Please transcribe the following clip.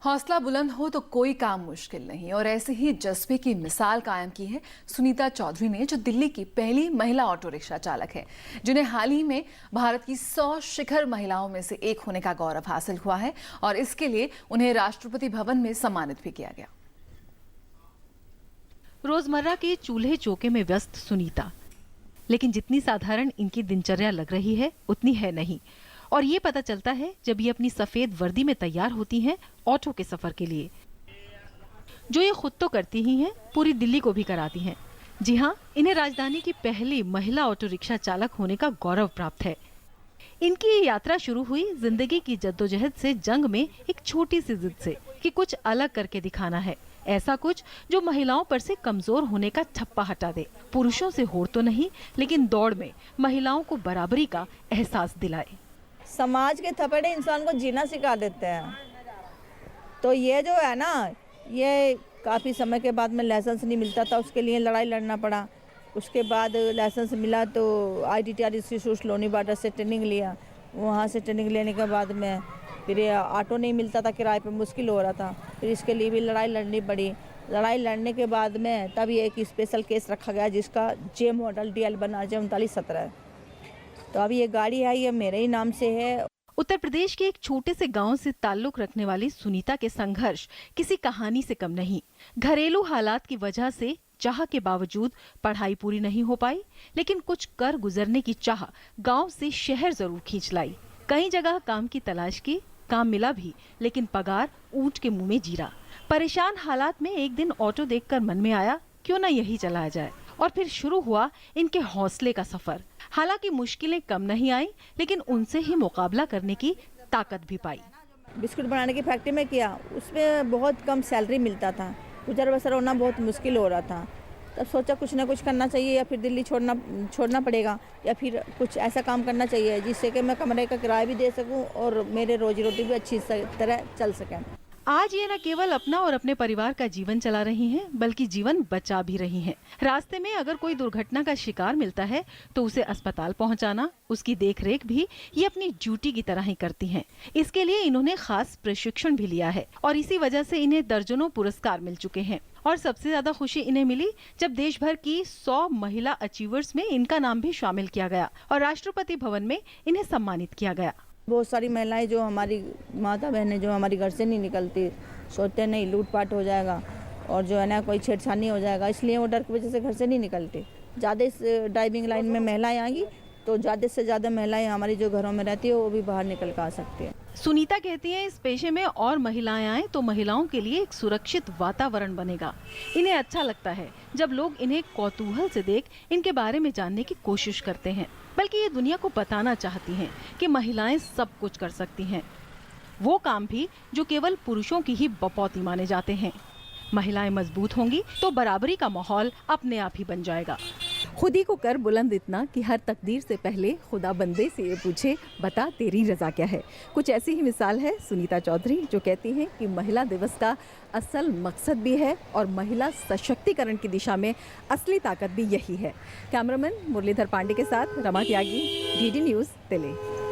हौसला बुलंद हो तो कोई काम मुश्किल नहीं और ऐसे ही जज्बे की मिसाल कायम की है सुनीता चौधरी ने, जो दिल्ली की पहली महिला ऑटो रिक्शा चालक है, जिन्हें हाल ही में भारत की 100 शिखर महिलाओं में से एक होने का गौरव हासिल हुआ है और इसके लिए उन्हें राष्ट्रपति भवन में सम्मानित भी किया गया। रोजमर्रा के चूल्हे चौके में व्यस्त सुनीता, लेकिन जितनी साधारण इनकी दिनचर्या लग रही है उतनी है नहीं। और ये पता चलता है जब ये अपनी सफेद वर्दी में तैयार होती हैं ऑटो के सफर के लिए, जो ये खुद तो करती ही हैं, पूरी दिल्ली को भी कराती हैं। जी हाँ, इन्हें राजधानी की पहली महिला ऑटो रिक्शा चालक होने का गौरव प्राप्त है। इनकी ये यात्रा शुरू हुई जिंदगी की जद्दोजहद से, जंग में एक छोटी सी जिद से कि कुछ अलग करके दिखाना है, ऐसा कुछ जो महिलाओं पर से कमजोर होने का ठप्पा हटा दे, पुरुषों से होड़ तो नहीं लेकिन दौड़ में महिलाओं को बराबरी का एहसास दिलाए। समाज के थपेड़े इंसान को जीना सिखा देते हैं। तो ये जो है ना, ये काफ़ी समय के बाद में लाइसेंस नहीं मिलता था, उसके लिए लड़ाई लड़ना पड़ा। उसके बाद लाइसेंस मिला तो ITTR इंस्टीट्यूट लोनी बार्डर से ट्रेनिंग लिया। वहाँ से ट्रेनिंग लेने के बाद में फिर ऑटो नहीं मिलता था, किराए पे मुश्किल हो रहा था। फिर इसके लिए भी लड़ाई लड़नी पड़ी। लड़ाई लड़ने के बाद में तब ये एक स्पेशल केस रखा गया जिसका J मॉडल DL बना J 3917 है। तो अब ये गाड़ी है, ये मेरे ही नाम से है। उत्तर प्रदेश के एक छोटे से गांव से ताल्लुक रखने वाली सुनीता के संघर्ष किसी कहानी से कम नहीं। घरेलू हालात की वजह से चाह के बावजूद पढ़ाई पूरी नहीं हो पाई, लेकिन कुछ कर गुजरने की चाह गांव से शहर जरूर खींच लाई। कई जगह काम की तलाश की, काम मिला भी, लेकिन पगार ऊंट के मुंह में जीरा। परेशान हालात में एक दिन ऑटो देखकर मन में आया, क्यों ना यही चलाया जाए। और फिर शुरू हुआ इनके हौसले का सफर। हालांकि मुश्किलें कम नहीं आई, लेकिन उनसे ही मुकाबला करने की ताकत भी पाई। बिस्कुट बनाने की फैक्ट्री में किया, उसमें बहुत कम सैलरी मिलता था, गुजर बसर होना बहुत मुश्किल हो रहा था। तब सोचा कुछ ना कुछ करना चाहिए, या फिर दिल्ली छोड़ना पड़ेगा, या फिर कुछ ऐसा काम करना चाहिए जिससे कि मैं कमरे का किराया भी दे सकूं और मेरे रोजी रोटी भी अच्छी तरह चल सके। आज ये न केवल अपना और अपने परिवार का जीवन चला रही हैं, बल्कि जीवन बचा भी रही हैं। रास्ते में अगर कोई दुर्घटना का शिकार मिलता है तो उसे अस्पताल पहुंचाना, उसकी देखरेख भी ये अपनी ड्यूटी की तरह ही करती हैं। इसके लिए इन्होंने खास प्रशिक्षण भी लिया है और इसी वजह से इन्हें दर्जनों पुरस्कार मिल चुके हैं। और सबसे ज्यादा खुशी इन्हें मिली जब देश भर की 100 महिला अचीवर्स में इनका नाम भी शामिल किया गया और राष्ट्रपति भवन में इन्हें सम्मानित किया गया। बहुत सारी महिलाएं जो हमारी माता बहनें जो हमारी घर से नहीं निकलती, सोचते नहीं लूटपाट हो जाएगा और जो है ना कोई छेड़छानी हो जाएगा, इसलिए वो डर की वजह से घर से नहीं निकलती। ज़्यादा इस ड्राइविंग लाइन में महिलाएं आएंगी तो ज़्यादा से ज़्यादा महिलाएं हमारी जो घरों में रहती है वो भी बाहर निकल कर आ सकती है। सुनीता कहती हैं, इस पेशे में और महिलाएं आए तो महिलाओं के लिए एक सुरक्षित वातावरण बनेगा। इन्हें अच्छा लगता है जब लोग इन्हें कौतूहल से देख इनके बारे में जानने की कोशिश करते हैं, बल्कि ये दुनिया को बताना चाहती हैं कि महिलाएं सब कुछ कर सकती हैं, वो काम भी जो केवल पुरुषों की ही बपौती माने जाते हैं। महिलाएं मजबूत होंगी तो बराबरी का माहौल अपने आप ही बन जाएगा। खुद ही को कर बुलंद इतना कि हर तकदीर से पहले खुदा बंदे से ये पूछे, बता तेरी रजा क्या है। कुछ ऐसी ही मिसाल है सुनीता चौधरी, जो कहती हैं कि महिला दिवस का असल मकसद भी है और महिला सशक्तिकरण की दिशा में असली ताकत भी यही है। कैमरामैन मुरलीधर पांडे के साथ रमा त्यागी, DD न्यूज़, दिल्ली।